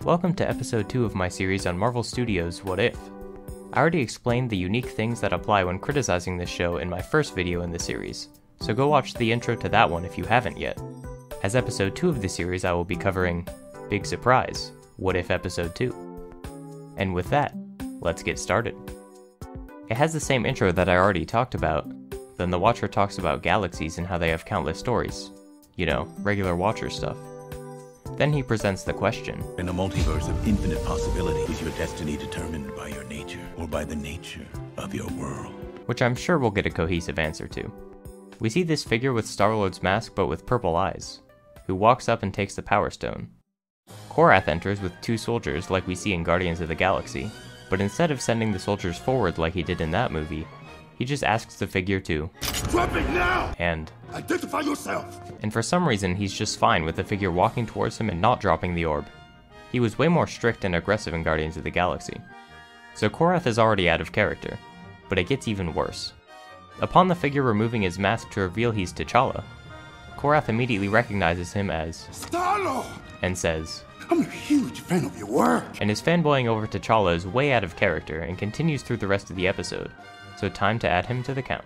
Welcome to episode 2 of my series on Marvel Studios' What If. I already explained the unique things that apply when criticizing this show in my first video in the series, so go watch the intro to that one if you haven't yet. As episode 2 of the series, I will be covering, big surprise, What If episode 2. And with that, let's get started. It has the same intro that I already talked about. Then the Watcher talks about galaxies and how they have countless stories. You know, regular Watcher stuff. Then he presents the question. In a multiverse of infinite possibility, is your destiny determined by your nature or by the nature of your world? Which I'm sure we'll get a cohesive answer to. We see this figure with Star-Lord's mask but with purple eyes, who walks up and takes the Power Stone. Korath enters with 2 soldiers like we see in Guardians of the Galaxy, but instead of sending the soldiers forward like he did in that movie, he just asks the figure to drop it now! And identify yourself! And for some reason he's just fine with the figure walking towards him and not dropping the orb. He was way more strict and aggressive in Guardians of the Galaxy. So Korath is already out of character, but it gets even worse. Upon the figure removing his mask to reveal he's T'Challa, Korath immediately recognizes him as Star-Lord! And says, I'm a huge fan of your work! And his fanboying over T'Challa is way out of character and continues through the rest of the episode, so time to add him to the count.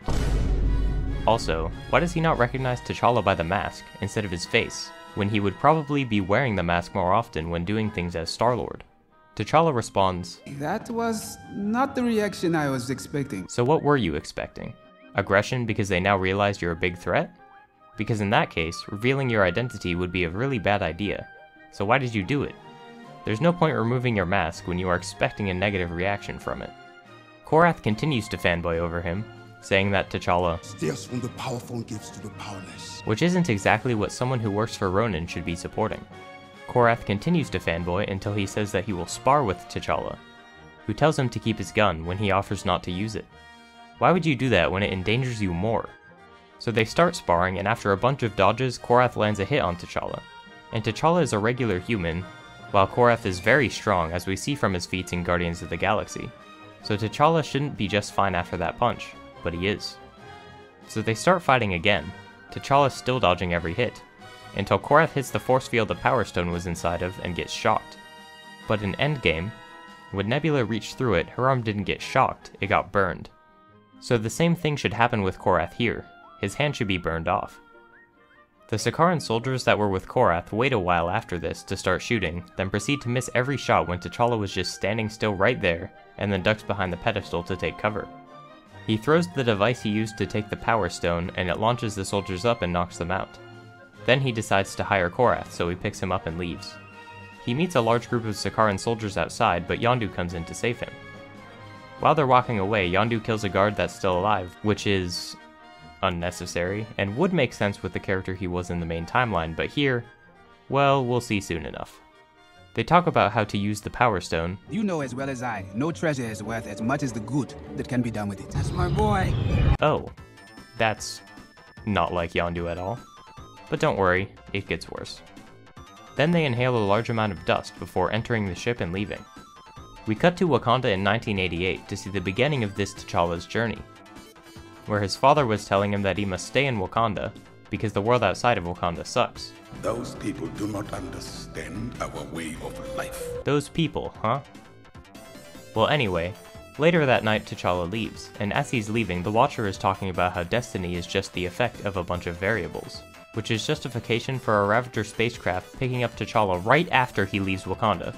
Also, why does he not recognize T'Challa by the mask instead of his face, when he would probably be wearing the mask more often when doing things as Star-Lord? T'Challa responds, That was not the reaction I was expecting. So what were you expecting? Aggression because they now realized you're a big threat? Because in that case, revealing your identity would be a really bad idea. So why did you do it? There's no point removing your mask when you are expecting a negative reaction from it. Korath continues to fanboy over him, saying that T'Challa steals from the powerful and gives to the powerless. Which isn't exactly what someone who works for Ronan should be supporting. Korath continues to fanboy until he says that he will spar with T'Challa, who tells him to keep his gun when he offers not to use it. Why would you do that when it endangers you more? So they start sparring, and after a bunch of dodges, Korath lands a hit on T'Challa. And T'Challa is a regular human, while Korath is very strong as we see from his feats in Guardians of the Galaxy. So T'Challa shouldn't be just fine after that punch, but he is. So they start fighting again, T'Challa still dodging every hit, until Korath hits the force field the Power Stone was inside of and gets shocked. But in Endgame, when Nebula reached through it, her arm didn't get shocked, it got burned. So the same thing should happen with Korath here, his hand should be burned off. The Sakaran soldiers that were with Korath wait a while after this to start shooting, then proceed to miss every shot when T'Challa was just standing still right there, and then ducks behind the pedestal to take cover. He throws the device he used to take the Power Stone, and it launches the soldiers up and knocks them out. Then he decides to hire Korath, so he picks him up and leaves. He meets a large group of Sakaran soldiers outside, but Yondu comes in to save him. While they're walking away, Yondu kills a guard that's still alive, which is unnecessary, and would make sense with the character he was in the main timeline, but here, well, we'll see soon enough. They talk about how to use the Power Stone. You know as well as I, no treasure is worth as much as the good that can be done with it. That's my boy. Oh, that's not like Yondu at all. But don't worry, it gets worse. Then they inhale a large amount of dust before entering the ship and leaving. We cut to Wakanda in 1988 to see the beginning of this T'Challa's journey, where his father was telling him that he must stay in Wakanda because the world outside of Wakanda sucks. Those people do not understand our way of life. Those people, huh? Well anyway, later that night T'Challa leaves, and as he's leaving, the Watcher is talking about how destiny is just the effect of a bunch of variables, which is justification for a Ravager spacecraft picking up T'Challa right after he leaves Wakanda,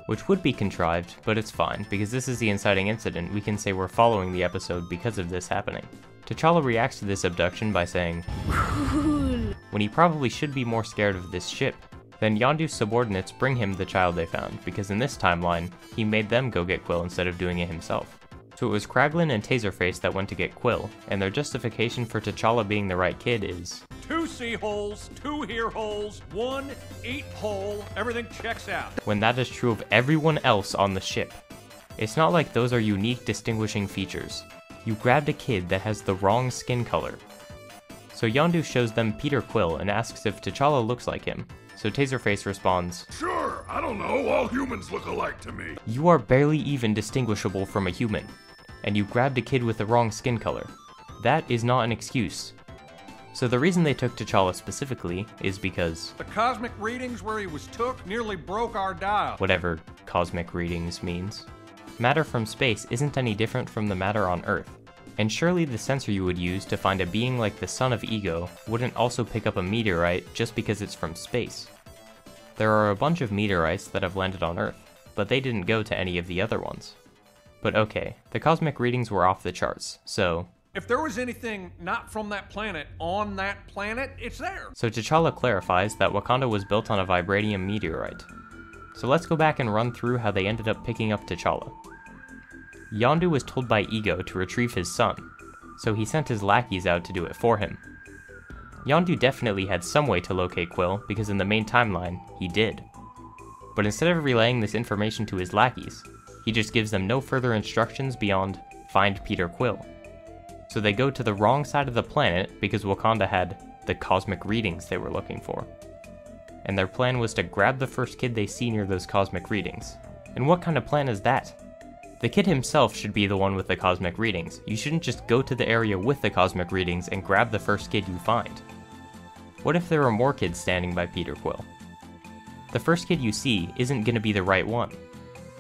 which would be contrived, but it's fine, because this is the inciting incident. We can say we're following the episode because of this happening. T'Challa reacts to this abduction by saying, "Cool," when he probably should be more scared of this ship. Then Yondu's subordinates bring him the child they found, because in this timeline, he made them go get Quill instead of doing it himself. So it was Kraglin and Taserface that went to get Quill, and their justification for T'Challa being the right kid is 2 sea holes, 2 ear holes, 1 8 hole, everything checks out. When that is true of everyone else on the ship. It's not like those are unique distinguishing features. You grabbed a kid that has the wrong skin color. So Yondu shows them Peter Quill and asks if T'Challa looks like him. So Taserface responds, Sure, I don't know, all humans look alike to me. You are barely even distinguishable from a human, and you grabbed a kid with the wrong skin color. That is not an excuse. So the reason they took T'Challa specifically is because The cosmic readings where he was took nearly broke our dial. whatever cosmic readings means. Matter from space isn't any different from the matter on Earth, and surely the sensor you would use to find a being like the son of Ego wouldn't also pick up a meteorite just because it's from space. There are a bunch of meteorites that have landed on Earth, but they didn't go to any of the other ones. But okay, the cosmic readings were off the charts, so If there was anything not from that planet on that planet, it's there. T'Challa clarifies that Wakanda was built on a vibranium meteorite. So let's go back and run through how they ended up picking up T'Challa. Yondu was told by Ego to retrieve his son, so he sent his lackeys out to do it for him. Yondu definitely had some way to locate Quill because in the main timeline, he did. But instead of relaying this information to his lackeys, he just gives them no further instructions beyond find Peter Quill. So they go to the wrong side of the planet because Wakanda had the cosmic readings they were looking for. And their plan was to grab the first kid they see near those cosmic readings. And what kind of plan is that? The kid himself should be the one with the cosmic readings. You shouldn't just go to the area with the cosmic readings and grab the first kid you find. What if there are more kids standing by Peter Quill? The first kid you see isn't gonna be the right one.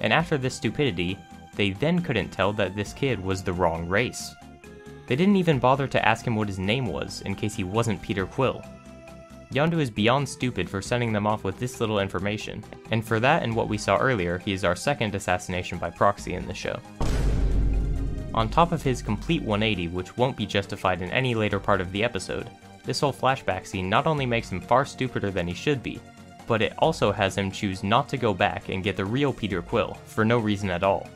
And after this stupidity, they then couldn't tell that this kid was the wrong race. They didn't even bother to ask him what his name was in case he wasn't Peter Quill. Yondu is beyond stupid for sending them off with this little information, and for that and what we saw earlier, he is our second assassination by proxy in the show. On top of his complete 180, which won't be justified in any later part of the episode, this whole flashback scene not only makes him far stupider than he should be, but it also has him choose not to go back and get the real Peter Quill, for no reason at all.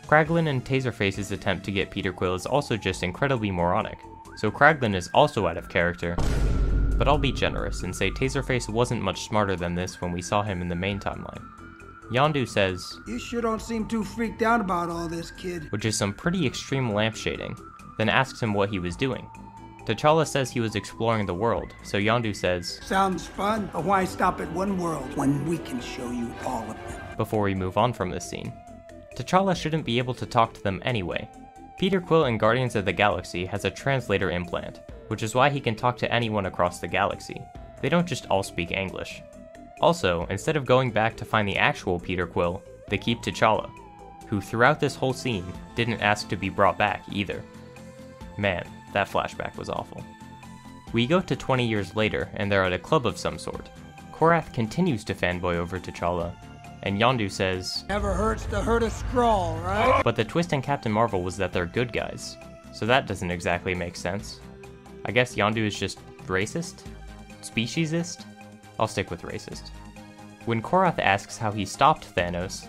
Kraglin and Taserface's attempt to get Peter Quill is also just incredibly moronic, so Kraglin is also out of character, but I'll be generous and say Taserface wasn't much smarter than this when we saw him in the main timeline. Yondu says, "You sure don't seem too freaked out about all this, kid." which is some pretty extreme lampshading, then asks him what he was doing. T'Challa says he was exploring the world, so Yondu says, Sounds fun, but why stop at one world when we can show you all of them? before we move on from this scene. T'Challa shouldn't be able to talk to them anyway. Peter Quill in Guardians of the Galaxy has a translator implant, which is why he can talk to anyone across the galaxy. They don't just all speak English. Also, instead of going back to find the actual Peter Quill, they keep T'Challa, who throughout this whole scene didn't ask to be brought back either. Man, that flashback was awful. We go to 20 years later and they're at a club of some sort. Korath continues to fanboy over T'Challa, and Yondu says, Never hurts to hurt a Skrull, right? but the twist in Captain Marvel was that they're good guys, so that doesn't exactly make sense. I guess Yondu is just racist? Speciesist? I'll stick with racist. When Korath asks how he stopped Thanos,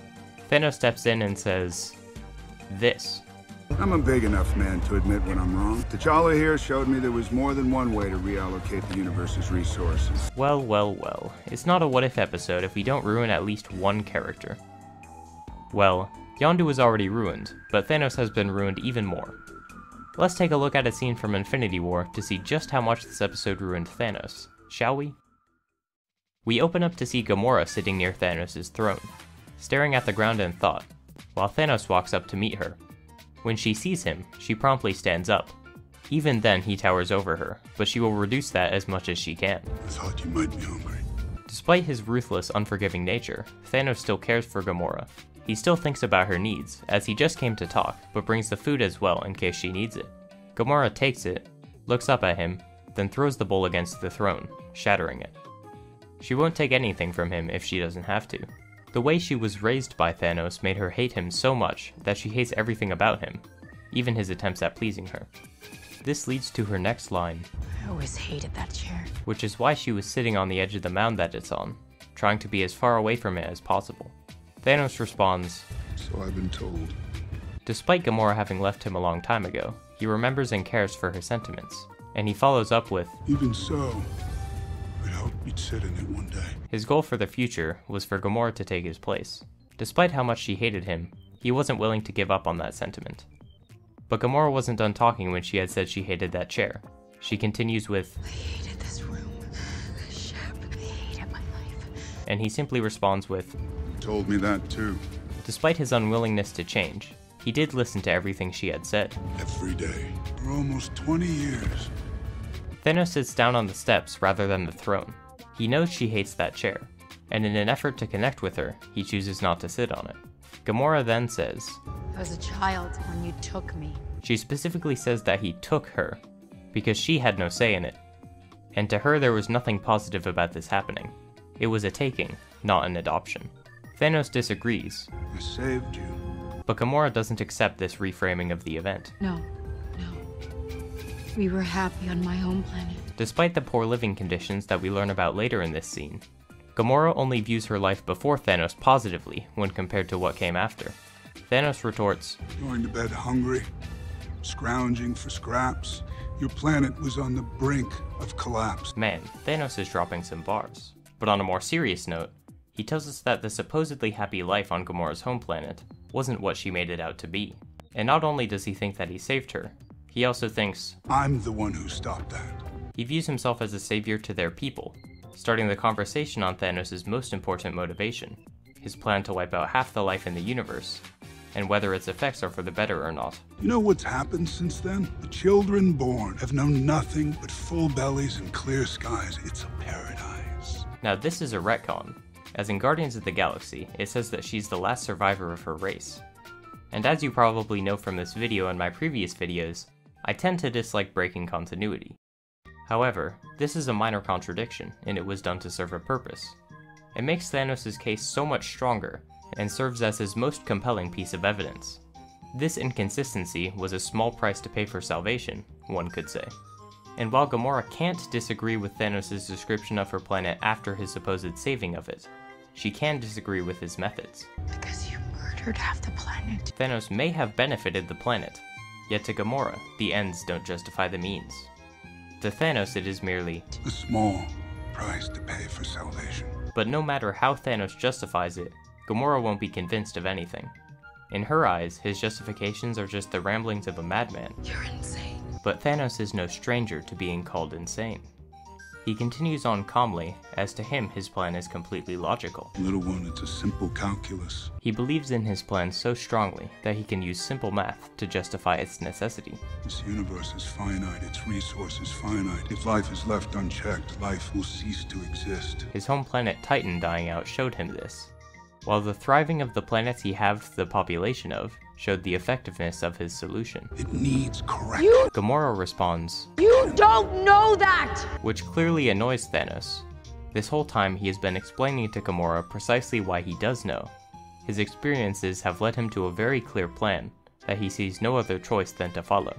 Thanos steps in and says, this. I'm a big enough man to admit when I'm wrong. T'Challa here showed me there was more than one way to reallocate the universe's resources. Well, well, well. It's not a what-if episode if we don't ruin at least one character. Well, Yondu was already ruined, but Thanos has been ruined even more. Let's take a look at a scene from Infinity War to see just how much this episode ruined Thanos, shall we? We open up to see Gamora sitting near Thanos' throne, staring at the ground in thought, while Thanos walks up to meet her. When she sees him, she promptly stands up. Even then, he towers over her, but she will reduce that as much as she can. I thought you might be hungry. Despite his ruthless, unforgiving nature, Thanos still cares for Gamora. He still thinks about her needs, as he just came to talk, but brings the food as well in case she needs it. Gamora takes it, looks up at him, then throws the bowl against the throne, shattering it. She won't take anything from him if she doesn't have to. The way she was raised by Thanos made her hate him so much that she hates everything about him, even his attempts at pleasing her. This leads to her next line, I always hated that chair. which is why she was sitting on the edge of the mound that it's on, trying to be as far away from it as possible. Thanos responds, So I've been told. Despite Gamora having left him a long time ago, he remembers and cares for her sentiments, and he follows up with, Even so, I hope you'd sit in it one day. his goal for the future was for Gamora to take his place. Despite how much she hated him, he wasn't willing to give up on that sentiment. But Gamora wasn't done talking when she had said she hated that chair. She continues with, I hated this room. Shep, I hated my life. and he simply responds with, You told me that too. despite his unwillingness to change, he did listen to everything she had said. Every day. For almost 20 years. Thanos sits down on the steps rather than the throne. He knows she hates that chair, and in an effort to connect with her, he chooses not to sit on it. Gamora then says, I was a child when you took me. She specifically says that he took her, because she had no say in it. And to her there was nothing positive about this happening. It was a taking, not an adoption. Thanos disagrees, I saved you. but Gamora doesn't accept this reframing of the event. No. We were happy on my home planet. Despite the poor living conditions that we learn about later in this scene, Gamora only views her life before Thanos positively when compared to what came after. Thanos retorts, Going to bed hungry, scrounging for scraps. Your planet was on the brink of collapse. man, Thanos is dropping some bars. But on a more serious note, he tells us that the supposedly happy life on Gamora's home planet wasn't what she made it out to be. And not only does he think that he saved her, he also thinks I'm the one who stopped that. he views himself as a savior to their people, starting the conversation on Thanos' most important motivation, his plan to wipe out half the life in the universe, and whether its effects are for the better or not. You know what's happened since then? The children born have known nothing but full bellies and clear skies. It's a paradise. Now this is a retcon, as in Guardians of the Galaxy, it says that she's the last survivor of her race. And as you probably know from this video and my previous videos, I tend to dislike breaking continuity. However, this is a minor contradiction, and it was done to serve a purpose. It makes Thanos' case so much stronger, and serves as his most compelling piece of evidence. This inconsistency was a small price to pay for salvation, one could say. And while Gamora can't disagree with Thanos' description of her planet after his supposed saving of it, she can disagree with his methods. Because you murdered half the planet. Thanos may have benefited the planet, yet to Gamora, the ends don't justify the means. To Thanos it is merely A small price to pay for salvation. but no matter how Thanos justifies it, Gamora won't be convinced of anything. In her eyes, his justifications are just the ramblings of a madman, You're insane. but Thanos is no stranger to being called insane. He continues on calmly, as to him his plan is completely logical. Little one, it's a simple calculus. He believes in his plan so strongly that he can use simple math to justify its necessity. This universe is finite, its resources finite. If life is left unchecked, life will cease to exist. His home planet Titan dying out showed him this, while the thriving of the planets he halved the population of showed the effectiveness of his solution. It needs correction. Gamora responds, You don't know that! which clearly annoys Thanos. This whole time he has been explaining to Gamora precisely why he does know. His experiences have led him to a very clear plan that he sees no other choice than to follow.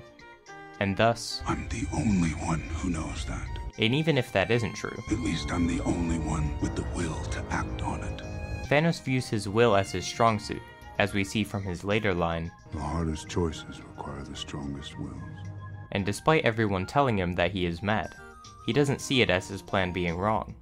And thus, I'm the only one who knows that. and even if that isn't true, At least I'm the only one with the will to act on it. Thanos views his will as his strong suit, as we see from his later line, The hardest choices require the strongest wills. and despite everyone telling him that he is mad, he doesn't see it as his plan being wrong.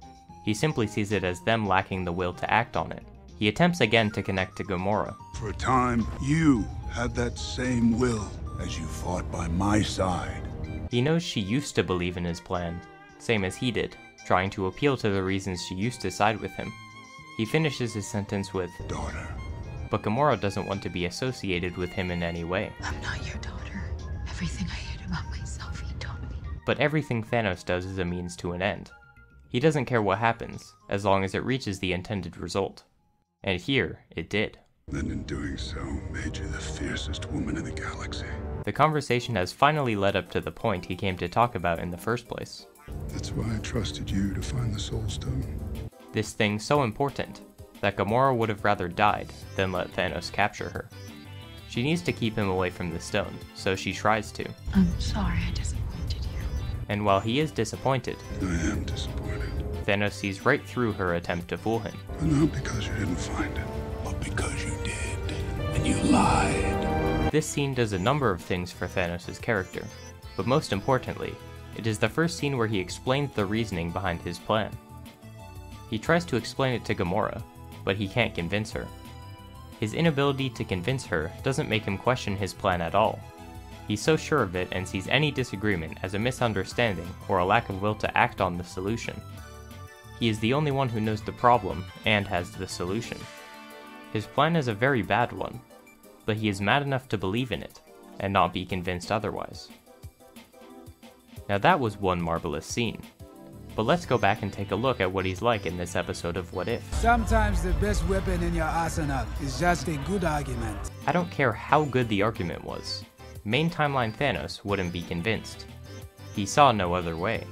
He simply sees it as them lacking the will to act on it. He attempts again to connect to Gamora, For a time, you had that same will as you fought by my side. He knows she used to believe in his plan, same as he did, trying to appeal to the reasons she used to side with him. He finishes his sentence with, Daughter. but Gamora doesn't want to be associated with him in any way. I'm not your daughter. Everything I hate about myself, he taught me. But everything Thanos does is a means to an end. He doesn't care what happens, as long as it reaches the intended result. And here, it did. Then in doing so, made you the fiercest woman in the galaxy. The conversation has finally led up to the point he came to talk about in the first place. That's why I trusted you to find the Soul Stone. This thing so important, that Gamora would have rather died than let Thanos capture her. She needs to keep him away from the stone, so she tries to. I'm sorry I disappointed you. And while he is disappointed, I am disappointed. Thanos sees right through her attempt to fool him. But not because you didn't find it, but because you did. And you lied. This scene does a number of things for Thanos' character, but most importantly, it is the first scene where he explains the reasoning behind his plan. He tries to explain it to Gamora, but he can't convince her. His inability to convince her doesn't make him question his plan at all. He's so sure of it and sees any disagreement as a misunderstanding or a lack of will to act on the solution. He is the only one who knows the problem and has the solution. His plan is a very bad one, but he is mad enough to believe in it and not be convinced otherwise. Now that was one marvelous scene. But let's go back and take a look at what he's like in this episode of What If. Sometimes the best weapon in your arsenal is just a good argument. I don't care how good the argument was. Main timeline Thanos wouldn't be convinced. He saw no other way.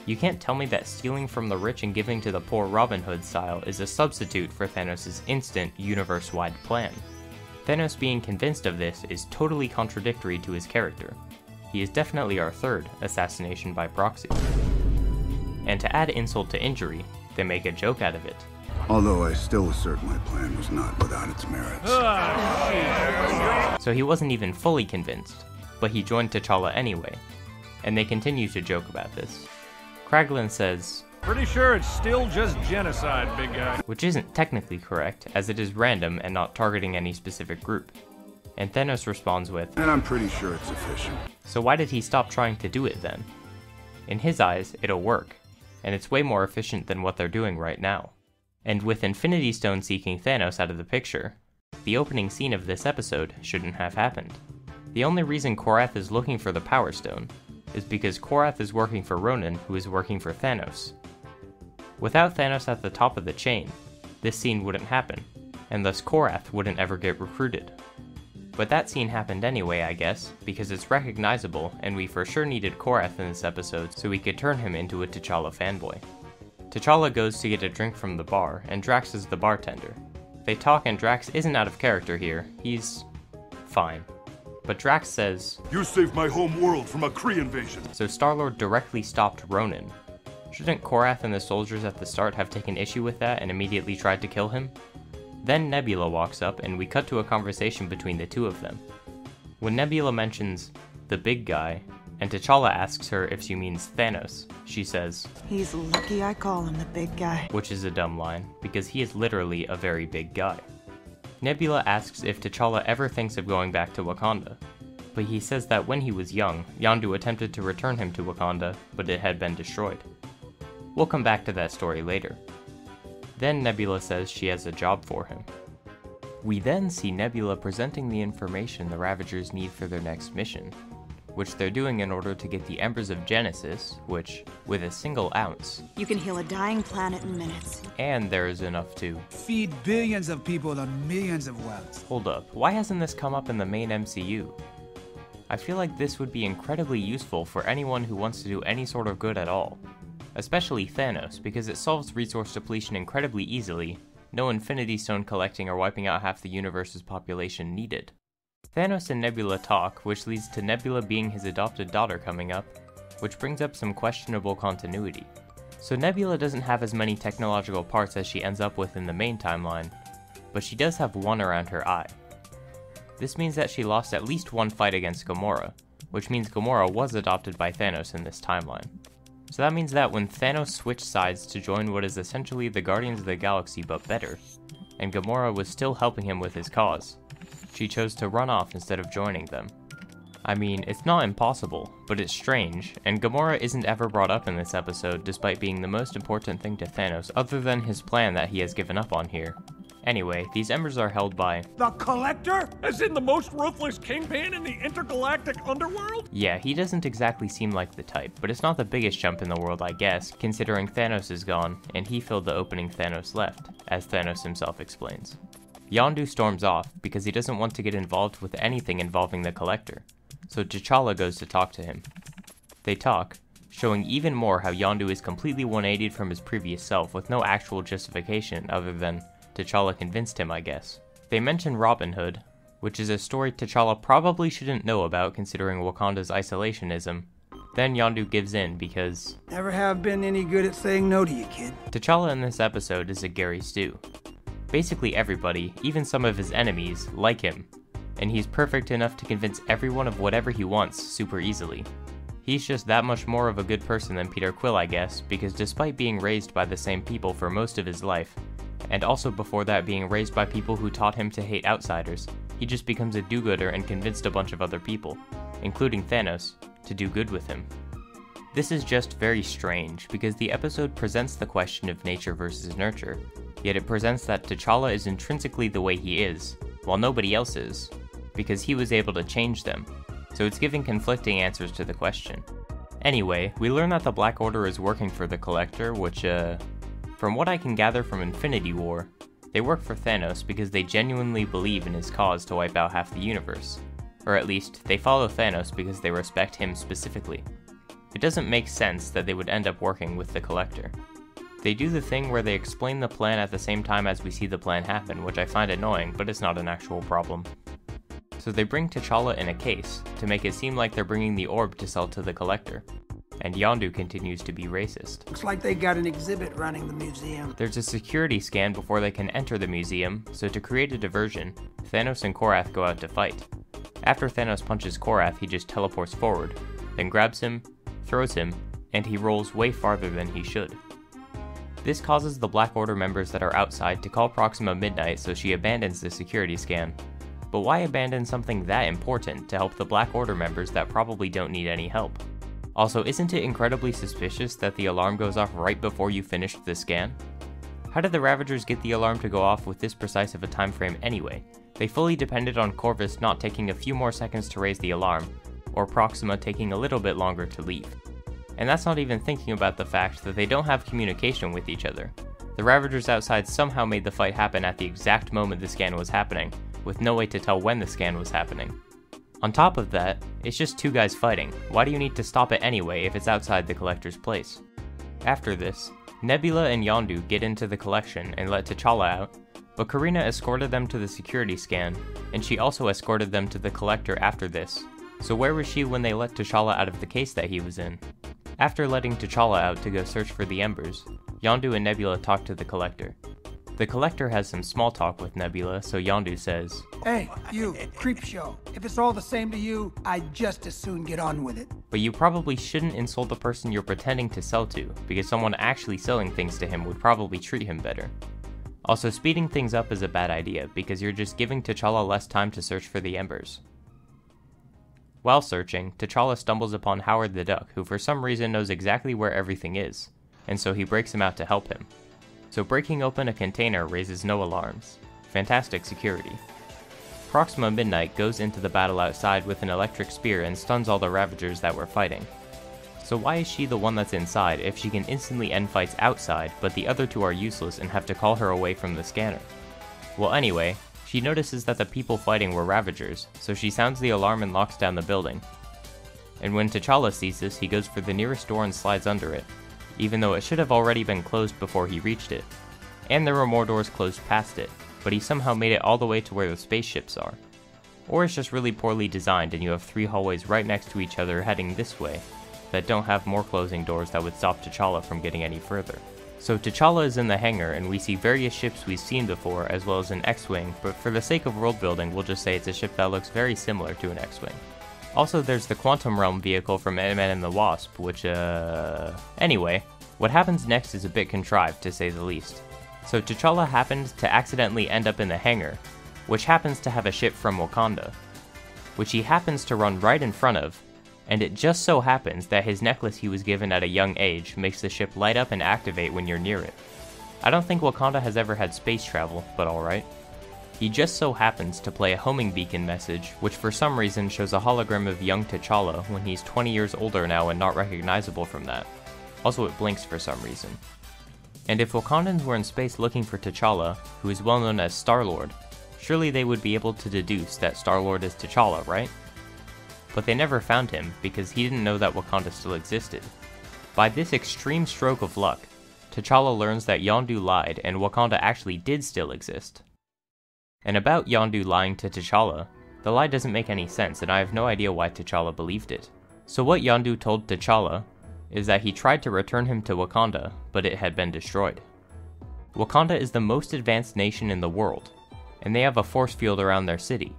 You can't tell me that stealing from the rich and giving to the poor Robin Hood style is a substitute for Thanos' instant, universe-wide plan. Thanos being convinced of this is totally contradictory to his character. He is definitely our third assassination by proxy. And to add insult to injury, they make a joke out of it. Although I still assert my plan was not without its merits. So he wasn't even fully convinced, but he joined T'Challa anyway, and they continue to joke about this. Kraglin says, Pretty sure it's still just genocide, big guy. which isn't technically correct, as it is random and not targeting any specific group. And Thanos responds with, And I'm pretty sure it's efficient. so why did he stop trying to do it then? In his eyes, it'll work, and it's way more efficient than what they're doing right now. And with Infinity Stone seeking Thanos out of the picture, the opening scene of this episode shouldn't have happened. The only reason Korath is looking for the Power Stone is because Korath is working for Ronan, who is working for Thanos. Without Thanos at the top of the chain, this scene wouldn't happen, and thus Korath wouldn't ever get recruited. But that scene happened anyway, I guess, because it's recognizable and we for sure needed Korath in this episode so we could turn him into a T'Challa fanboy. T'Challa goes to get a drink from the bar, and Drax is the bartender. They talk and Drax isn't out of character here, he's fine. But Drax says, You saved my home world from a Kree invasion. so Star-Lord directly stopped Ronan. Shouldn't Korath and the soldiers at the start have taken issue with that and immediately tried to kill him? Then Nebula walks up and we cut to a conversation between the two of them. When Nebula mentions the big guy, and T'Challa asks her if she means Thanos, she says, He's lucky I call him the big guy. which is a dumb line, because he is literally a very big guy. Nebula asks if T'Challa ever thinks of going back to Wakanda, but he says that when he was young, Yondu attempted to return him to Wakanda, but it had been destroyed. We'll come back to that story later. Then Nebula says she has a job for him. We then see Nebula presenting the information the Ravagers need for their next mission, which they're doing in order to get the Embers of Genesis, which, with a single ounce, You can heal a dying planet in minutes. and there is enough to... Feed billions of people on millions of worlds. Hold up, why hasn't this come up in the main MCU? I feel like this would be incredibly useful for anyone who wants to do any sort of good at all. Especially Thanos, because it solves resource depletion incredibly easily, no Infinity Stone collecting or wiping out half the universe's population needed. Thanos and Nebula talk, which leads to Nebula being his adopted daughter coming up, which brings up some questionable continuity. So Nebula doesn't have as many technological parts as she ends up with in the main timeline, but she does have one around her eye. This means that she lost at least one fight against Gamora, which means Gamora was adopted by Thanos in this timeline. So that means that when Thanos switched sides to join what is essentially the Guardians of the Galaxy but better, and Gamora was still helping him with his cause, she chose to run off instead of joining them. I mean, it's not impossible, but it's strange, and Gamora isn't ever brought up in this episode despite being the most important thing to Thanos other than his plan that he has given up on here. Anyway, these embers are held by... The Collector? As in the most ruthless kingpin in the intergalactic underworld? Yeah, he doesn't exactly seem like the type, but it's not the biggest jump in the world, I guess, considering Thanos is gone, and he filled the opening Thanos left, as Thanos himself explains. Yondu storms off because he doesn't want to get involved with anything involving the Collector, so T'Challa goes to talk to him. They talk, showing even more how Yondu is completely 180'd from his previous self with no actual justification other than T'Challa convinced him, I guess. They mention Robin Hood, which is a story T'Challa probably shouldn't know about considering Wakanda's isolationism. Then Yondu gives in because... Never have been any good at saying no to you, kid. T'Challa in this episode is a Gary Stu. Basically everybody, even some of his enemies, like him, and he's perfect enough to convince everyone of whatever he wants super easily. He's just that much more of a good person than Peter Quill, I guess, because despite being raised by the same people for most of his life, and also before that being raised by people who taught him to hate outsiders, he just becomes a do-gooder and convinced a bunch of other people, including Thanos, to do good with him. This is just very strange, because the episode presents the question of nature versus nurture, yet it presents that T'Challa is intrinsically the way he is, while nobody else is, because he was able to change them, so it's giving conflicting answers to the question. Anyway, we learn that the Black Order is working for the Collector, which, from what I can gather from Infinity War, they work for Thanos because they genuinely believe in his cause to wipe out half the universe. Or at least, they follow Thanos because they respect him specifically. It doesn't make sense that they would end up working with the Collector. They do the thing where they explain the plan at the same time as we see the plan happen, which I find annoying, but it's not an actual problem. So they bring T'Challa in a case, to make it seem like they're bringing the orb to sell to the Collector. And Yondu continues to be racist. Looks like they got an exhibit running the museum. There's a security scan before they can enter the museum, so to create a diversion, Thanos and Korath go out to fight. After Thanos punches Korath, he just teleports forward, then grabs him, throws him, and he rolls way farther than he should. This causes the Black Order members that are outside to call Proxima Midnight, so she abandons the security scan. But why abandon something that important to help the Black Order members that probably don't need any help? Also, isn't it incredibly suspicious that the alarm goes off right before you finished the scan? How did the Ravagers get the alarm to go off with this precise of a time frame anyway? They fully depended on Corvus not taking a few more seconds to raise the alarm, or Proxima taking a little bit longer to leave. And that's not even thinking about the fact that they don't have communication with each other. The Ravagers outside somehow made the fight happen at the exact moment the scan was happening, with no way to tell when the scan was happening. On top of that, it's just two guys fighting. Why do you need to stop it anyway if it's outside the Collector's place? After this, Nebula and Yondu get into the collection and let T'Challa out, but Karina escorted them to the security scan, and she also escorted them to the Collector after this. So where was she when they let T'Challa out of the case that he was in? After letting T'Challa out to go search for the Embers, Yondu and Nebula talk to the Collector. The Collector has some small talk with Nebula, so Yondu says, Hey, you, Creepshow. If it's all the same to you, I'd just as soon get on with it. But you probably shouldn't insult the person you're pretending to sell to, because someone actually selling things to him would probably treat him better. Also, speeding things up is a bad idea, because you're just giving T'Challa less time to search for the Embers. While searching, T'Challa stumbles upon Howard the Duck, who for some reason knows exactly where everything is, and so he breaks him out to help him. So breaking open a container raises no alarms. Fantastic security. Proxima Midnight goes into the battle outside with an electric spear and stuns all the Ravagers that were fighting. So why is she the one that's inside if she can instantly end fights outside, but the other two are useless and have to call her away from the scanner? Well anyway, she notices that the people fighting were Ravagers, so she sounds the alarm and locks down the building. And when T'Challa sees this, he goes for the nearest door and slides under it, even though it should have already been closed before he reached it. And there were more doors closed past it, but he somehow made it all the way to where the spaceships are. Or it's just really poorly designed and you have 3 hallways right next to each other heading this way, that don't have more closing doors that would stop T'Challa from getting any further. So T'Challa is in the hangar and we see various ships we've seen before as well as an X-Wing, but for the sake of world building we'll just say it's a ship that looks very similar to an X-Wing. Also there's the Quantum Realm vehicle from Ant-Man and the Wasp, which Anyway, what happens next is a bit contrived to say the least. So T'Challa happened to accidentally end up in the hangar, which happens to have a ship from Wakanda, which he happens to run right in front of, and it just so happens that his necklace he was given at a young age makes the ship light up and activate when you're near it. I don't think Wakanda has ever had space travel, but alright. He just so happens to play a homing beacon message, which for some reason shows a hologram of young T'Challa when he's 20 years older now and not recognizable from that. Also it blinks for some reason. And if Wakandans were in space looking for T'Challa, who is well known as Star-Lord, surely they would be able to deduce that Star-Lord is T'Challa, right? But they never found him because he didn't know that Wakanda still existed. By this extreme stroke of luck, T'Challa learns that Yondu lied and Wakanda actually did still exist. And about Yondu lying to T'Challa, the lie doesn't make any sense and I have no idea why T'Challa believed it. So what Yondu told T'Challa is that he tried to return him to Wakanda, but it had been destroyed. Wakanda is the most advanced nation in the world, and they have a force field around their city.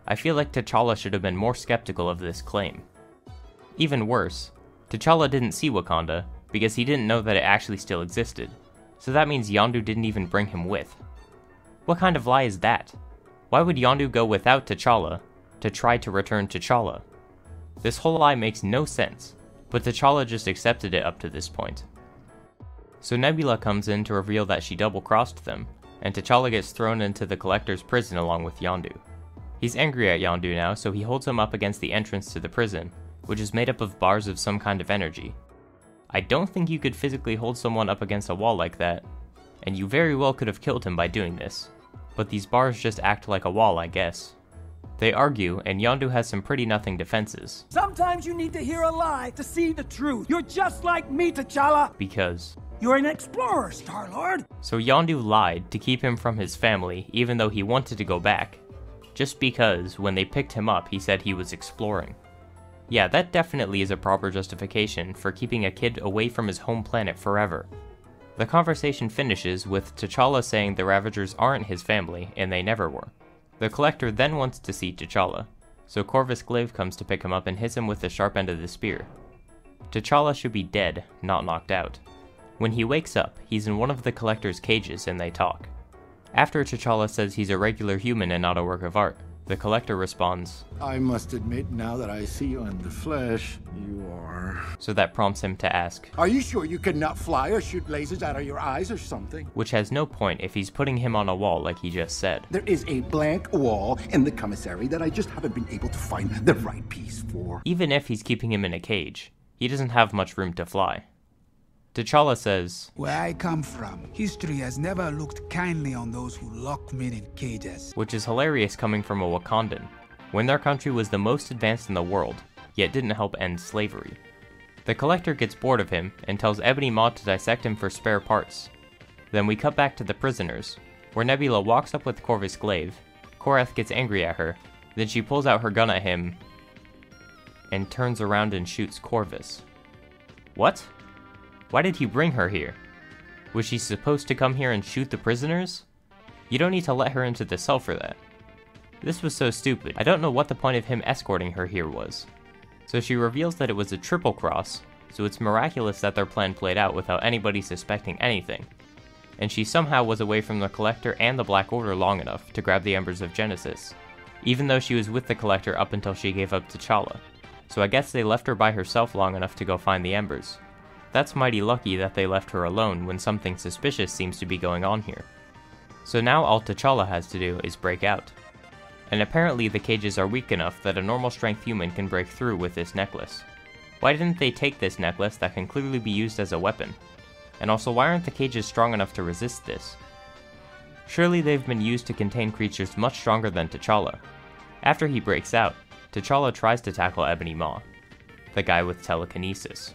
I feel like T'Challa should have been more skeptical of this claim. Even worse, T'Challa didn't see Wakanda because he didn't know that it actually still existed, so that means Yondu didn't even bring him with. What kind of lie is that? Why would Yondu go without T'Challa to try to return T'Challa? This whole lie makes no sense, but T'Challa just accepted it up to this point. So Nebula comes in to reveal that she double-crossed them, and T'Challa gets thrown into the Collector's prison along with Yondu. He's angry at Yondu now, so he holds him up against the entrance to the prison, which is made up of bars of some kind of energy. I don't think you could physically hold someone up against a wall like that, and you very well could have killed him by doing this, but these bars just act like a wall, I guess. They argue, and Yondu has some pretty nothing defenses. Sometimes you need to hear a lie to see the truth. You're just like me, T'Challa. Because You're an explorer, Star-Lord. So Yondu lied to keep him from his family even though he wanted to go back, just because when they picked him up he said he was exploring. Yeah, that definitely is a proper justification for keeping a kid away from his home planet forever. The conversation finishes with T'Challa saying the Ravagers aren't his family and they never were. The Collector then wants to see T'Challa, so Corvus Glaive comes to pick him up and hits him with the sharp end of the spear. T'Challa should be dead, not knocked out. When he wakes up, he's in one of the Collector's cages and they talk. After T'Challa says he's a regular human and not a work of art, the Collector responds, I must admit, now that I see you in the flesh, you are... So that prompts him to ask, Are you sure you cannot fly or shoot lasers out of your eyes or something? which has no point if he's putting him on a wall like he just said. There is a blank wall in the commissary that I just haven't been able to find the right piece for. Even if he's keeping him in a cage, he doesn't have much room to fly. T'Challa says, Where I come from, history has never looked kindly on those who lock men in cages. which is hilarious coming from a Wakandan, when their country was the most advanced in the world, yet didn't help end slavery. The Collector gets bored of him and tells Ebony Maw to dissect him for spare parts. Then we cut back to the prisoners, where Nebula walks up with Corvus Glaive, Korath gets angry at her, then she pulls out her gun at him, and turns around and shoots Corvus. What? Why did he bring her here? Was she supposed to come here and shoot the prisoners? You don't need to let her into the cell for that. This was so stupid, I don't know what the point of him escorting her here was. So she reveals that it was a triple cross, so it's miraculous that their plan played out without anybody suspecting anything. And she somehow was away from the Collector and the Black Order long enough to grab the Embers of Genesis, even though she was with the Collector up until she gave up T'Challa. So I guess they left her by herself long enough to go find the Embers. That's mighty lucky that they left her alone when something suspicious seems to be going on here. So now all T'Challa has to do is break out. And apparently the cages are weak enough that a normal strength human can break through with this necklace. Why didn't they take this necklace that can clearly be used as a weapon? And also, why aren't the cages strong enough to resist this? Surely they've been used to contain creatures much stronger than T'Challa. After he breaks out, T'Challa tries to tackle Ebony Maw, the guy with telekinesis.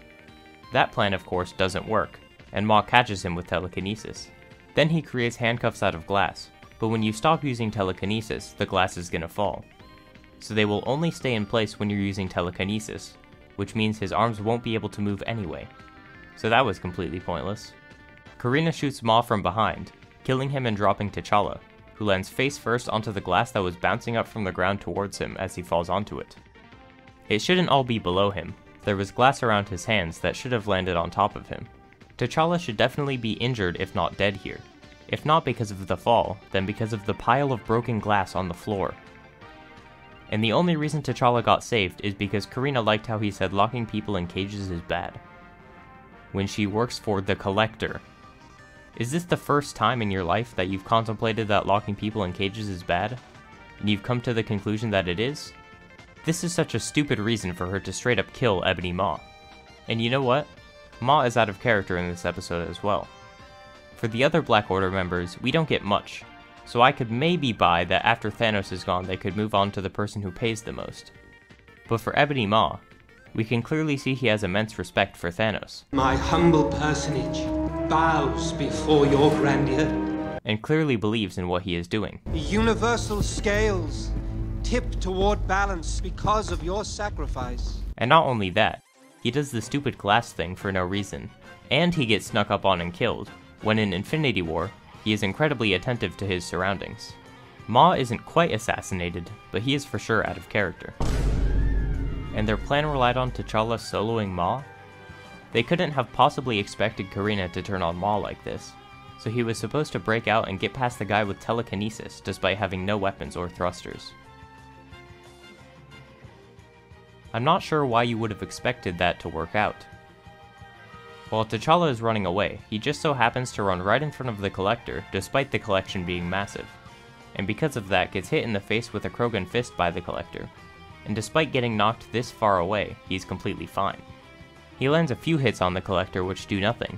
That plan, of course, doesn't work, and Maw catches him with telekinesis. Then he creates handcuffs out of glass, but when you stop using telekinesis, the glass is gonna fall. So they will only stay in place when you're using telekinesis, which means his arms won't be able to move anyway. So that was completely pointless. Karina shoots Maw from behind, killing him and dropping T'Challa, who lands face first onto the glass that was bouncing up from the ground towards him as he falls onto it. It shouldn't all be below him. There was glass around his hands that should have landed on top of him. T'Challa should definitely be injured if not dead here. If not because of the fall, then because of the pile of broken glass on the floor. And the only reason T'Challa got saved is because Karina liked how he said locking people in cages is bad, when she works for the Collector. Is this the first time in your life that you've contemplated that locking people in cages is bad, and you've come to the conclusion that it is? This is such a stupid reason for her to straight up kill Ebony Maw. And you know what? Maw is out of character in this episode as well. For the other Black Order members, we don't get much, so I could maybe buy that after Thanos is gone they could move on to the person who pays the most. But for Ebony Maw, we can clearly see he has immense respect for Thanos. My humble personage bows before your grandeur. And clearly believes in what he is doing. The universal scales tip toward balance because of your sacrifice. And not only that, he does the stupid glass thing for no reason, and he gets snuck up on and killed, when in Infinity War, he is incredibly attentive to his surroundings. Maw isn't quite assassinated, but he is for sure out of character. And their plan relied on T'Challa soloing Maw? They couldn't have possibly expected Karina to turn on Maw like this, so he was supposed to break out and get past the guy with telekinesis despite having no weapons or thrusters. I'm not sure why you would have expected that to work out. While T'Challa is running away, he just so happens to run right in front of the Collector despite the collection being massive, and because of that gets hit in the face with a Krogan fist by the Collector. and despite getting knocked this far away, he's completely fine. He lands a few hits on the Collector which do nothing.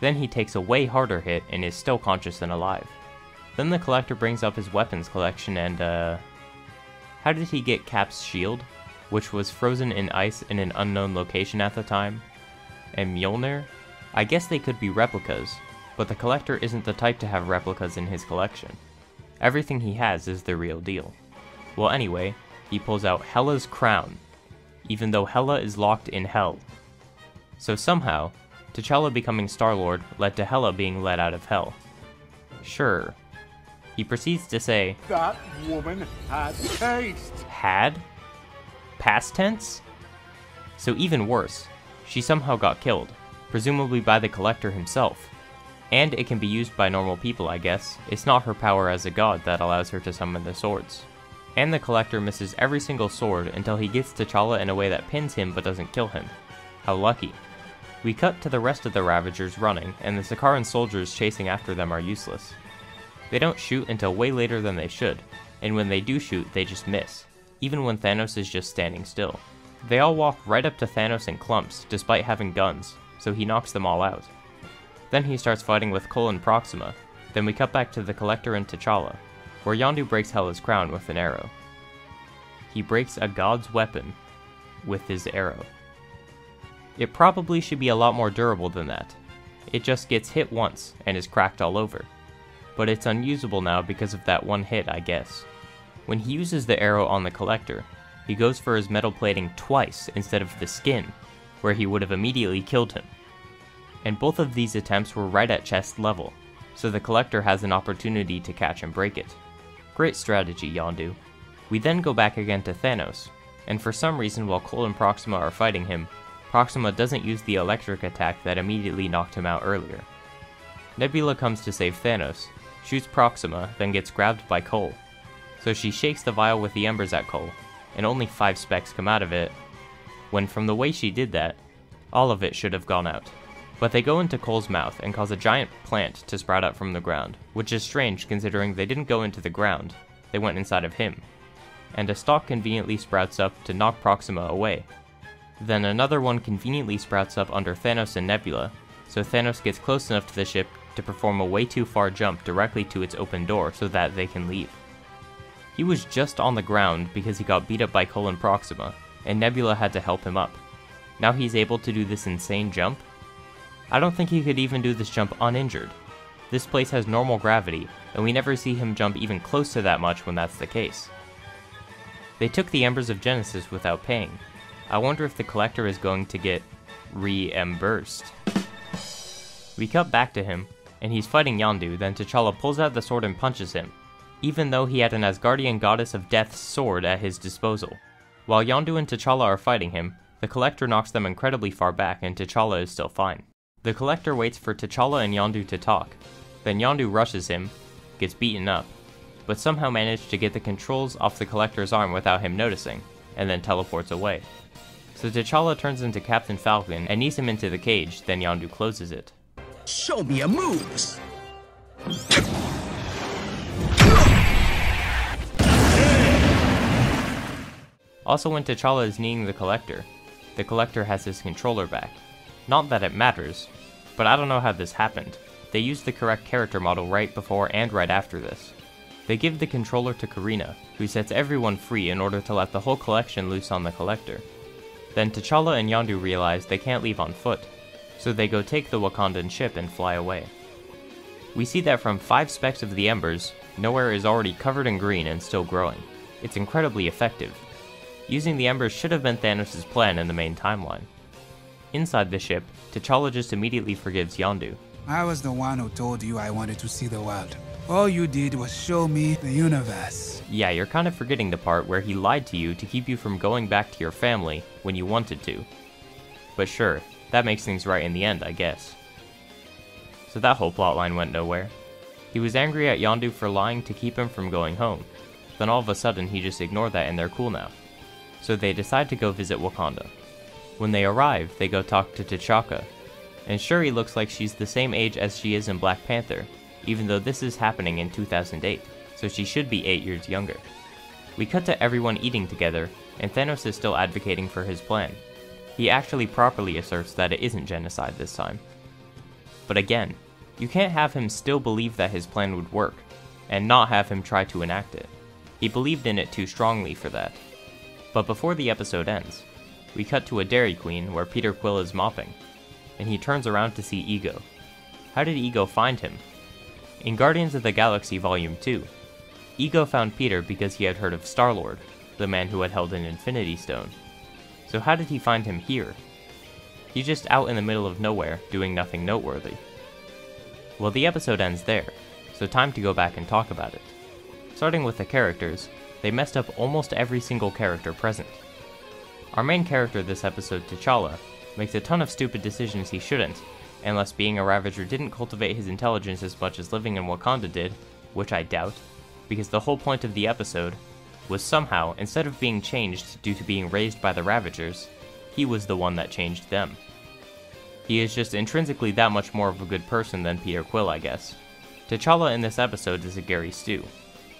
Then he takes a way harder hit and is still conscious and alive. Then the Collector brings up his weapons collection and how did he get Cap's shield, which was frozen in ice in an unknown location at the time? And Mjolnir? I guess they could be replicas, but the Collector isn't the type to have replicas in his collection. Everything he has is the real deal. Well anyway, he pulls out Hela's crown, even though Hela is locked in Hell. So somehow, T'Challa becoming Star-Lord led to Hela being let out of Hell. Sure. He proceeds to say, That woman had taste. Had? Past tense? So even worse, she somehow got killed, presumably by the Collector himself. And it can be used by normal people, I guess. It's not her power as a god that allows her to summon the swords. And the Collector misses every single sword until he gets T'Challa in a way that pins him but doesn't kill him. How lucky. We cut to the rest of the Ravagers running, and the Sakaran soldiers chasing after them are useless. They don't shoot until way later than they should, and when they do shoot, they just miss, even when Thanos is just standing still. They all walk right up to Thanos in clumps, despite having guns, so he knocks them all out. Then he starts fighting with Cole and Proxima. Then we cut back to the Collector and T'Challa, where Yondu breaks Hela's crown with an arrow. He breaks a god's weapon with his arrow. It probably should be a lot more durable than that. It just gets hit once and is cracked all over. But it's unusable now because of that one hit, I guess. When he uses the arrow on the Collector, he goes for his metal plating twice instead of the skin, where he would have immediately killed him. And both of these attempts were right at chest level, so the Collector has an opportunity to catch and break it. Great strategy, Yondu. We then go back again to Thanos, and for some reason while Cole and Proxima are fighting him, Proxima doesn't use the electric attack that immediately knocked him out earlier. Nebula comes to save Thanos, shoots Proxima, then gets grabbed by Cole. So she shakes the vial with the embers at Cole, and only 5 specks come out of it, when from the way she did that, all of it should have gone out. But they go into Cole's mouth and cause a giant plant to sprout up from the ground, which is strange considering they didn't go into the ground, they went inside of him. And a stalk conveniently sprouts up to knock Proxima away. Then another one conveniently sprouts up under Thanos and Nebula, so Thanos gets close enough to the ship to perform a way too far jump directly to its open door so that they can leave. He was just on the ground because he got beat up by Cole and Proxima, and Nebula had to help him up. Now he's able to do this insane jump? I don't think he could even do this jump uninjured. This place has normal gravity, and we never see him jump even close to that much when that's the case. They took the Embers of Genesis without paying. I wonder if the Collector is going to get reimbursed. We cut back to him, and he's fighting Yondu, then T'Challa pulls out the sword and punches him, even though he had an Asgardian goddess of death's sword at his disposal. While Yondu and T'Challa are fighting him, the Collector knocks them incredibly far back and T'Challa is still fine. The Collector waits for T'Challa and Yondu to talk, then Yondu rushes him, gets beaten up, but somehow managed to get the controls off the Collector's arm without him noticing, and then teleports away. So T'Challa turns into Captain Falcon and knees him into the cage, then Yondu closes it. Show me your moves! Also when T'Challa is kneeing the Collector has his controller back. Not that it matters, but I don't know how this happened. They used the correct character model right before and right after this. They give the controller to Karina, who sets everyone free in order to let the whole collection loose on the Collector. Then T'Challa and Yondu realize they can't leave on foot, so they go take the Wakandan ship and fly away. We see that from 5 specks of the embers, nowhere is already covered in green and still growing. It's incredibly effective. Using the embers should have been Thanos' plan in the main timeline. Inside the ship, T'Challa just immediately forgives Yondu. I was the one who told you I wanted to see the world. All you did was show me the universe. Yeah, you're kind of forgetting the part where he lied to you to keep you from going back to your family when you wanted to. But sure, that makes things right in the end, I guess. So that whole plotline went nowhere. He was angry at Yondu for lying to keep him from going home. Then all of a sudden he just ignored that and they're cool now. So they decide to go visit Wakanda. When they arrive, they go talk to T'Chaka. And Shuri looks like she's the same age as she is in Black Panther, even though this is happening in 2008, so she should be 8 years younger. We cut to everyone eating together, and Thanos is still advocating for his plan. He actually properly asserts that it isn't genocide this time. But again, you can't have him still believe that his plan would work, and not have him try to enact it. He believed in it too strongly for that. But before the episode ends, we cut to a Dairy Queen where Peter Quill is mopping, and he turns around to see Ego. How did Ego find him? In Guardians of the Galaxy Volume 2, Ego found Peter because he had heard of Star-Lord, the man who had held an Infinity Stone. So how did he find him here? He's just out in the middle of nowhere, doing nothing noteworthy. Well, the episode ends there, so time to go back and talk about it. Starting with the characters, they messed up almost every single character present. Our main character this episode, T'Challa, makes a ton of stupid decisions he shouldn't, unless being a Ravager didn't cultivate his intelligence as much as living in Wakanda did, which I doubt, because the whole point of the episode was somehow, instead of being changed due to being raised by the Ravagers, he was the one that changed them. He is just intrinsically that much more of a good person than Peter Quill, I guess. T'Challa in this episode is a Gary Stu.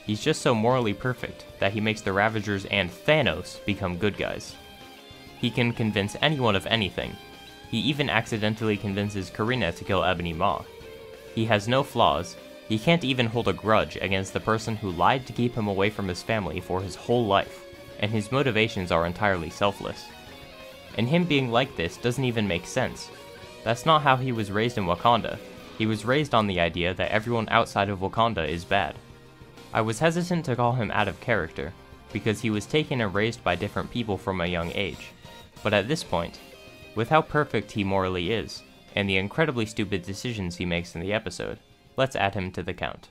He's just so morally perfect that he makes the Ravagers and Thanos become good guys. He can convince anyone of anything. He even accidentally convinces Karina to kill Ebony Maw. He has no flaws. He can't even hold a grudge against the person who lied to keep him away from his family for his whole life, and his motivations are entirely selfless. And him being like this doesn't even make sense. That's not how he was raised in Wakanda. He was raised on the idea that everyone outside of Wakanda is bad. I was hesitant to call him out of character, because he was taken and raised by different people from a young age. But at this point, with how perfect he morally is, and the incredibly stupid decisions he makes in the episode, let's add him to the count.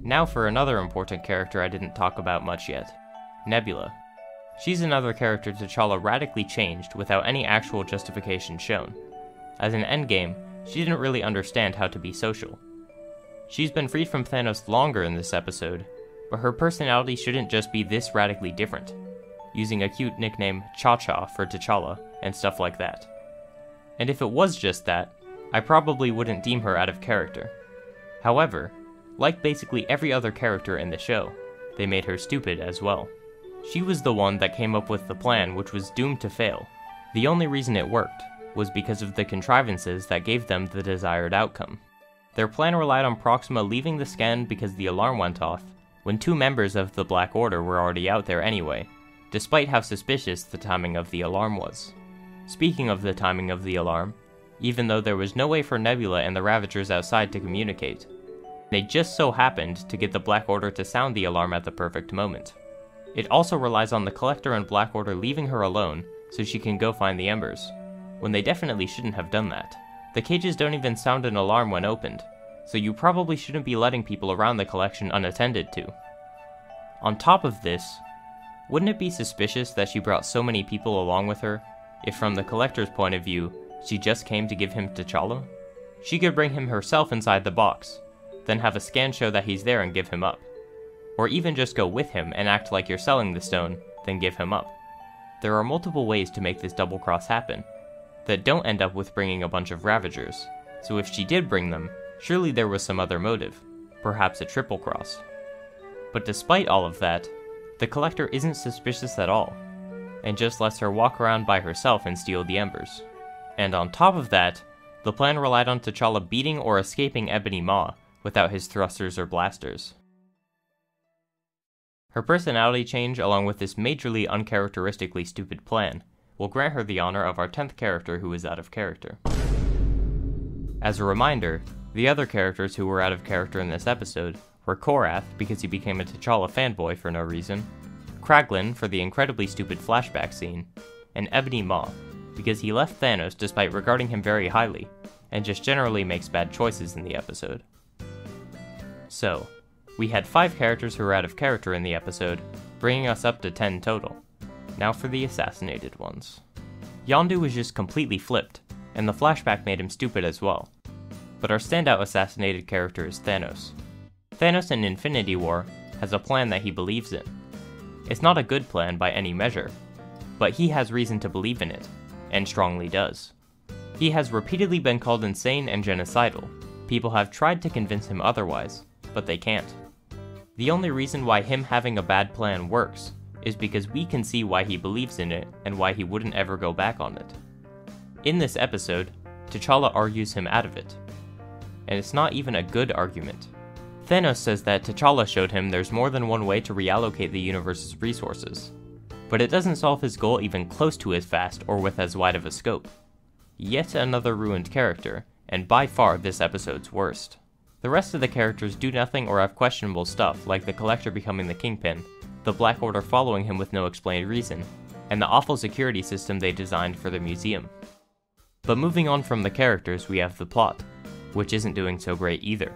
Now for another important character I didn't talk about much yet, Nebula. She's another character T'Challa radically changed without any actual justification shown. As an endgame, she didn't really understand how to be social. She's been freed from Thanos longer in this episode, but her personality shouldn't just be this radically different, using a cute nickname Cha-Cha for T'Challa and stuff like that. And if it was just that, I probably wouldn't deem her out of character. However, like basically every other character in the show, they made her stupid as well. She was the one that came up with the plan which was doomed to fail. The only reason it worked was because of the contrivances that gave them the desired outcome. Their plan relied on Proxima leaving the scan because the alarm went off, when 2 members of the Black Order were already out there anyway, despite how suspicious the timing of the alarm was. Speaking of the timing of the alarm, even though there was no way for Nebula and the Ravagers outside to communicate, they just so happened to get the Black Order to sound the alarm at the perfect moment. It also relies on the Collector and Black Order leaving her alone so she can go find the Embers, when they definitely shouldn't have done that. The cages don't even sound an alarm when opened, so you probably shouldn't be letting people around the collection unattended to. On top of this, wouldn't it be suspicious that she brought so many people along with her, if from the Collector's point of view, she just came to give him T'Challa? She could bring him herself inside the box, then have a scan show that he's there and give him up. Or even just go with him and act like you're selling the stone, then give him up. There are multiple ways to make this double cross happen, that don't end up with bringing a bunch of Ravagers, so if she did bring them, surely there was some other motive, perhaps a triple cross. But despite all of that, the Collector isn't suspicious at all, and just lets her walk around by herself and steal the Embers. And on top of that, the plan relied on T'Challa beating or escaping Ebony Maw without his thrusters or blasters. Her personality change, along with this majorly uncharacteristically stupid plan, will grant her the honor of our 10th character who is out of character. As a reminder, the other characters who were out of character in this episode were Korath because he became a T'Challa fanboy for no reason, Kraglin for the incredibly stupid flashback scene, and Ebony Maw because he left Thanos despite regarding him very highly, and just generally makes bad choices in the episode. So, we had 5 characters who were out of character in the episode, bringing us up to 10 total. Now for the assassinated ones. Yondu was just completely flipped, and the flashback made him stupid as well. But our standout assassinated character is Thanos. Thanos in Infinity War has a plan that he believes in. It's not a good plan by any measure, but he has reason to believe in it, and strongly does. He has repeatedly been called insane and genocidal. People have tried to convince him otherwise, but they can't. The only reason why him having a bad plan works is because we can see why he believes in it and why he wouldn't ever go back on it. In this episode, T'Challa argues him out of it. And it's not even a good argument. Thanos says that T'Challa showed him there's more than one way to reallocate the universe's resources, but it doesn't solve his goal even close to as fast or with as wide of a scope. Yet another ruined character, and by far this episode's worst. The rest of the characters do nothing or have questionable stuff, like the Collector becoming the Kingpin, the Black Order following him with no explained reason, and the awful security system they designed for the museum. But moving on from the characters, we have the plot, which isn't doing so great either.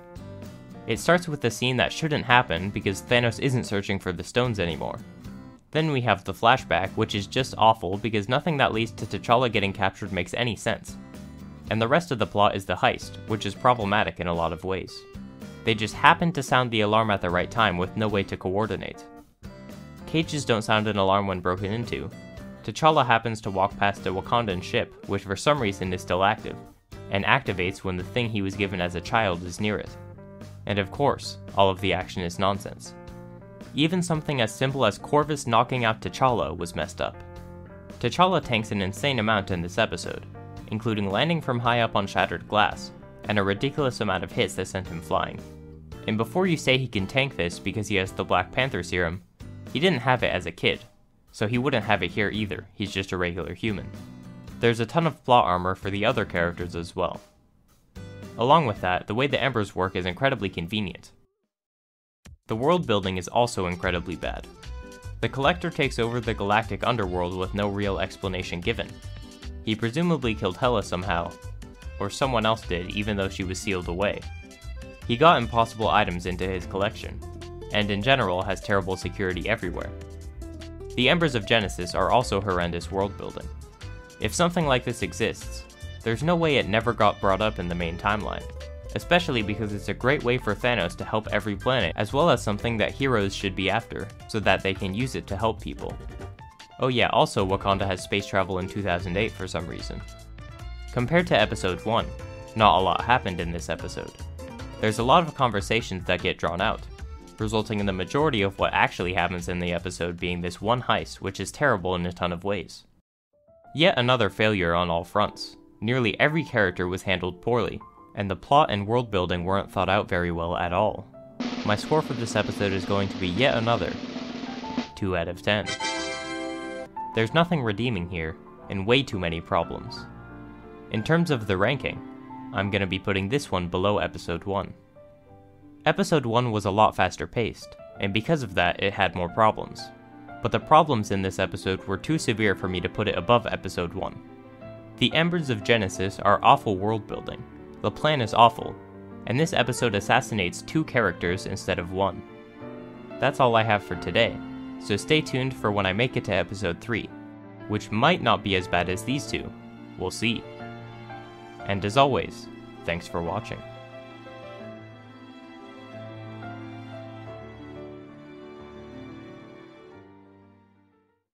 It starts with a scene that shouldn't happen because Thanos isn't searching for the stones anymore. Then we have the flashback, which is just awful because nothing that leads to T'Challa getting captured makes any sense. And the rest of the plot is the heist, which is problematic in a lot of ways. They just happen to sound the alarm at the right time with no way to coordinate. Cages don't sound an alarm when broken into. T'Challa happens to walk past a Wakandan ship, which for some reason is still active, and activates when the thing he was given as a child is near it. And of course, all of the action is nonsense. Even something as simple as Corvus knocking out T'Challa was messed up. T'Challa tanks an insane amount in this episode, including landing from high up on shattered glass, and a ridiculous amount of hits that sent him flying. And before you say he can tank this because he has the Black Panther serum, he didn't have it as a kid, so he wouldn't have it here either, he's just a regular human. There's a ton of plot armor for the other characters as well. Along with that, the way the Embers work is incredibly convenient. The world building is also incredibly bad. The Collector takes over the galactic underworld with no real explanation given. He presumably killed Hela somehow, or someone else did even though she was sealed away. He got impossible items into his collection, and in general has terrible security everywhere. The Embers of Genesis are also horrendous world building. If something like this exists, there's no way it never got brought up in the main timeline, especially because it's a great way for Thanos to help every planet, as well as something that heroes should be after, so that they can use it to help people. Oh yeah, also Wakanda has space travel in 2008 for some reason. Compared to episode 1, not a lot happened in this episode. There's a lot of conversations that get drawn out, resulting in the majority of what actually happens in the episode being this one heist, which is terrible in a ton of ways. Yet another failure on all fronts. Nearly every character was handled poorly, and the plot and world building weren't thought out very well at all. My score for this episode is going to be yet another 2 out of 10. There's nothing redeeming here, and way too many problems. In terms of the ranking, I'm gonna be putting this one below episode 1. Episode 1 was a lot faster paced, and because of that it had more problems. But the problems in this episode were too severe for me to put it above episode 1. The Embers of Genesis are awful world building, the plan is awful, and this episode assassinates 2 characters instead of 1. That's all I have for today, so stay tuned for when I make it to episode 3, which might not be as bad as these 2, we'll see. And as always, thanks for watching.